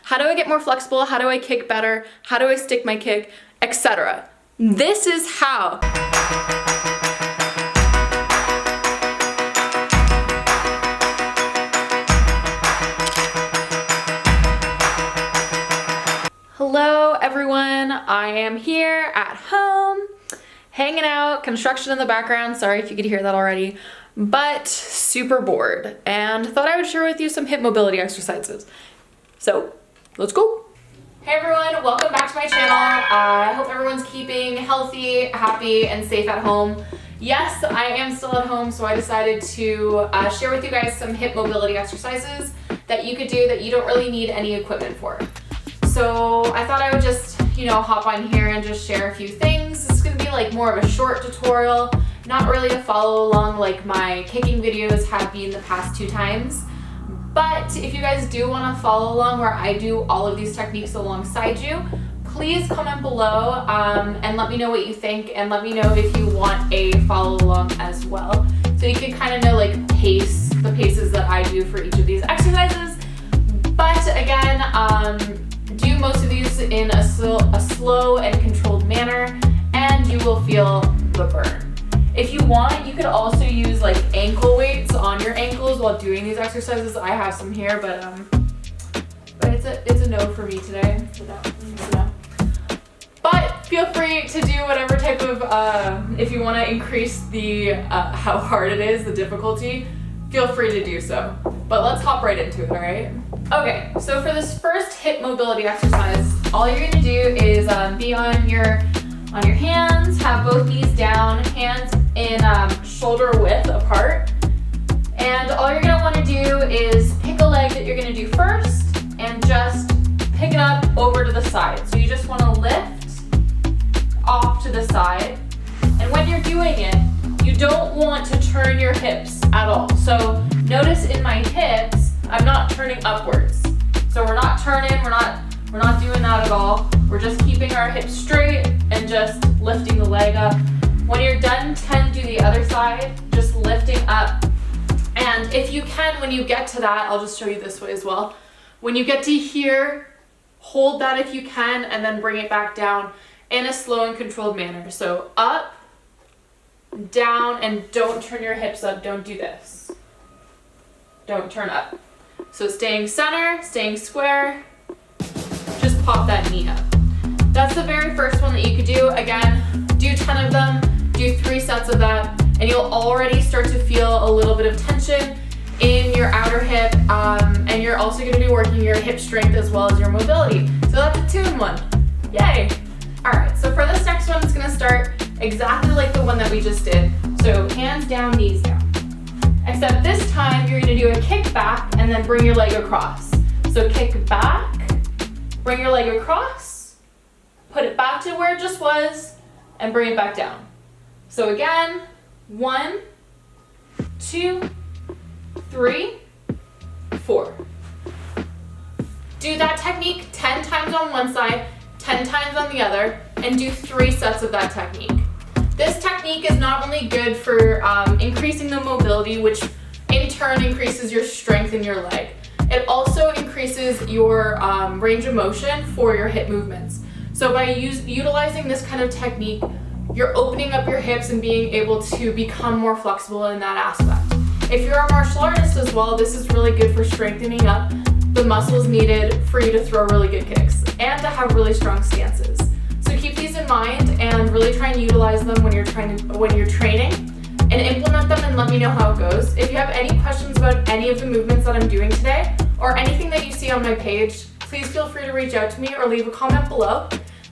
How do I get more flexible? How do I kick better? How do I stick my kick, etc. This is how. Hello everyone, I am here at home, hanging out, construction in the background, sorry if you could hear that already, but super bored and thought I would share with you some hip mobility exercises. So, let's go. Hey everyone, welcome back to my channel. I hope everyone's keeping healthy, happy, and safe at home. Yes, I am still at home, so I decided to share with you guys some hip mobility exercises that you could do that you don't really need any equipment for. So I thought I would just, hop on here and just share a few things. This is going to be like more of a short tutorial, not really a follow along like my kicking videos have been the past 2 times. But if you guys do want to follow along where I do all of these techniques alongside you, please comment below and let me know what you think, and let me know if you want a follow along as well. So you can kind of know like the paces that I do for each of these exercises. But again, do most of these in a slow and controlled manner, and you will feel the burn. If you want, you could also use like ankle weights on your ankles while doing these exercises. I have some here, but it's a no for me today. It's a no. But feel free to do whatever type of, if you want to increase the how hard it is, the difficulty, feel free to do so. But let's hop right into it, all right? Okay, so for this first hip mobility exercise, all you're gonna do is be on your hands, have both knees down, hands in shoulder width apart. And all you're gonna wanna do is pick a leg that you're gonna do first and just pick it up over to the side. So you just wanna lift off to the side. And when you're doing it, you don't want to turn your hips at all. So notice in my hips, I'm not turning upwards. So we're not turning, we're not doing that at all. We're just keeping our hips straight and just lifting the leg up. When you're done, do the other side, just lifting up. And if you can, when you get to that, I'll just show you this way as well. When you get to here, hold that if you can, and then bring it back down in a slow and controlled manner. So up, down, and don't turn your hips up. Don't do this. Don't turn up. So staying center, staying square, just pop that knee up. That's the very first one that you could do. Again, do 10 of them, do 3 sets of that, and you'll already start to feel a little bit of tension in your outer hip, and you're also going to be working your hip strength as well as your mobility. So that's a 2-in-1. Yay! Alright, so for this next one, it's going to start exactly like the one that we just did. So hands down, knees down. Except this time you're going to do a kick back and then bring your leg across. So kick back, bring your leg across, put it back to where it just was, and bring it back down. So again, 1, 2, 3, 4. Do that technique 10 times on one side, 10 times on the other, and do 3 sets of that technique. This technique is not only good for increasing the mobility, which in turn increases your strength in your leg, it also increases your range of motion for your hip movements. So by utilizing this kind of technique, you're opening up your hips and being able to become more flexible in that aspect. If you're a martial artist as well, this is really good for strengthening up the muscles needed for you to throw really good kicks and to have really strong stances. So keep these in mind and really try and utilize them when you're training, and implement them and let me know how it goes. If you have any questions about any of the movements that I'm doing today or anything that you see on my page, please feel free to reach out to me or leave a comment below.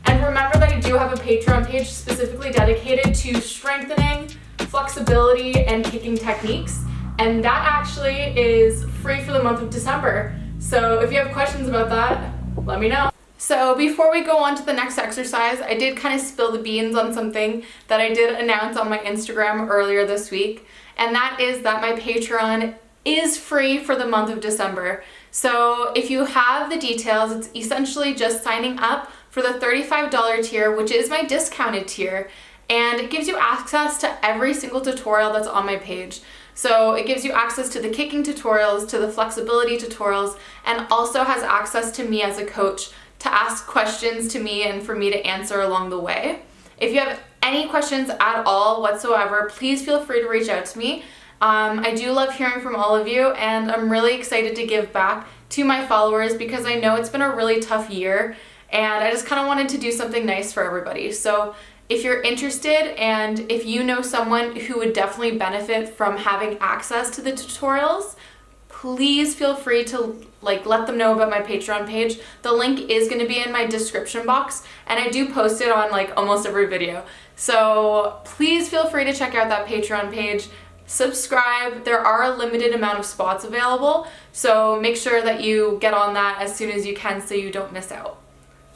And remember that I do have a Patreon page specifically dedicated to strengthening, flexibility, and kicking techniques. And that actually is free for the month of December. So if you have questions about that, let me know. So before we go on to the next exercise, I did kind of spill the beans on something that I did announce on my Instagram earlier this week. And that is that my Patreon is free for the month of December. So if you have the details, it's essentially just signing up for the $35 tier, which is my discounted tier. And it gives you access to every single tutorial that's on my page. So it gives you access to the kicking tutorials, to the flexibility tutorials, and also has access to me as a coach to ask questions to me and for me to answer along the way. If you have any questions at all whatsoever, please feel free to reach out to me. I do love hearing from all of you, and I'm really excited to give back to my followers because I know it's been a really tough year, and I just kind of wanted to do something nice for everybody. So if you're interested and if you know someone who would definitely benefit from having access to the tutorials, please feel free to let them know about my Patreon page. The link is going to be in my description box, and I do post it on almost every video. So please feel free to check out that Patreon page. Subscribe. There are a limited amount of spots available, so make sure that you get on that as soon as you can so you don't miss out.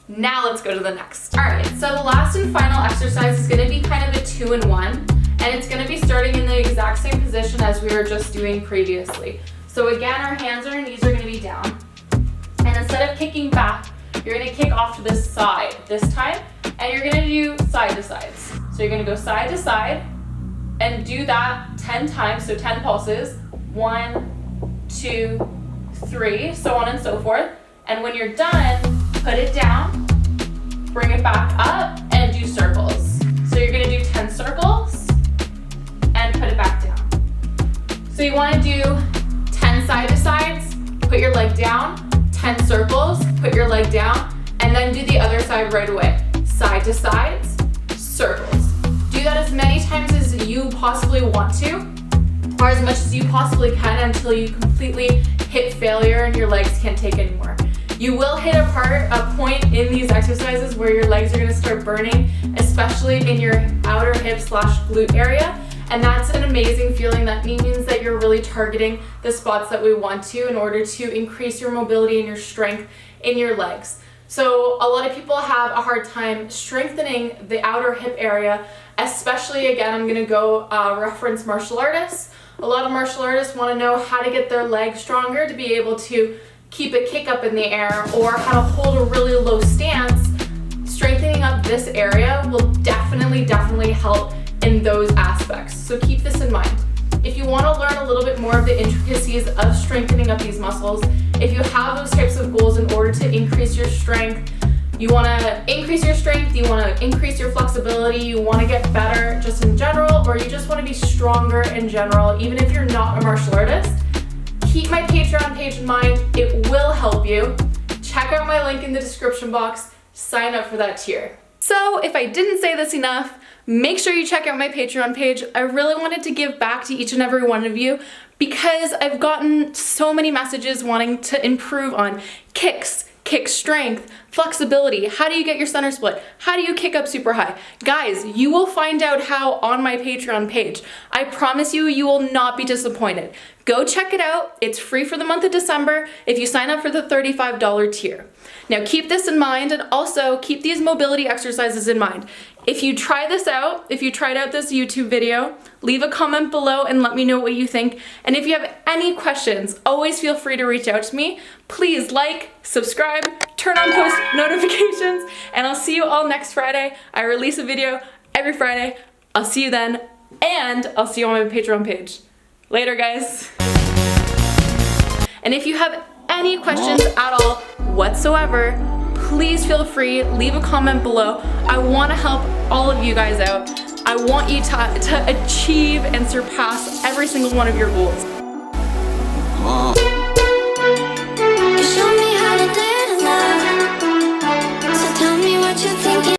Now let's go to the next. Alright, so the last and final exercise is going to be kind of a 2-in-1, and it's going to be starting in the exact same position as we were just doing previously. So again, our hands and our knees are going to be down, and instead of kicking back, you're going to kick off to the side this time, and you're going to do side to sides. So you're going to go side to side and do that 10 times, so 10 pulses, 1, 2, 3, so on and so forth. And when you're done, put it down, bring it back up, and do circles. So you're gonna do 10 circles and put it back down. So you wanna do 10 side to sides, put your leg down, 10 circles, put your leg down, and then do the other side right away. Side to sides, circles. Do that as many times as you possibly want to, or as much as you possibly can until you completely hit failure and your legs can't take anymore. You will hit a point in these exercises where your legs are going to start burning, especially in your outer hip / glute area, and that's an amazing feeling. That means that you're really targeting the spots that we want to in order to increase your mobility and your strength in your legs. So a lot of people have a hard time strengthening the outer hip area, especially, again, I'm going to go reference martial artists. A lot of martial artists want to know how to get their legs stronger to be able to keep a kick up in the air, or how to hold a really low stance. Strengthening up this area will definitely help in those aspects. So keep this in mind. If you want to learn a little bit more of the intricacies of strengthening up these muscles, if you have those types of goals in order to increase your strength, you want to increase your strength, you want to increase your flexibility, you want to get better just in general, or you just want to be stronger in general, even if you're not a martial artist, keep my Patreon page in mind. It will help you. Check out my link in the description box. Sign up for that tier. So if I didn't say this enough, make sure you check out my Patreon page. I really wanted to give back to each and every one of you because I've gotten so many messages wanting to improve on kicks, kick strength, flexibility. How do you get your center split? How do you kick up super high? Guys, you will find out how on my Patreon page. I promise you, you will not be disappointed. Go check it out. It's free for the month of December if you sign up for the $35 tier. Now keep this in mind, and also keep these mobility exercises in mind. If you try this out, if you tried out this YouTube video, leave a comment below and let me know what you think. And if you have any questions, always feel free to reach out to me. Please like, subscribe, turn on post notifications, and I'll see you all next Friday. I release a video every Friday. I'll see you then, and I'll see you on my Patreon page. Later, guys. And if you have any questions at all whatsoever, please feel free, leave a comment below. I want to help all of you guys out. I want you to achieve and surpass every single one of your goals.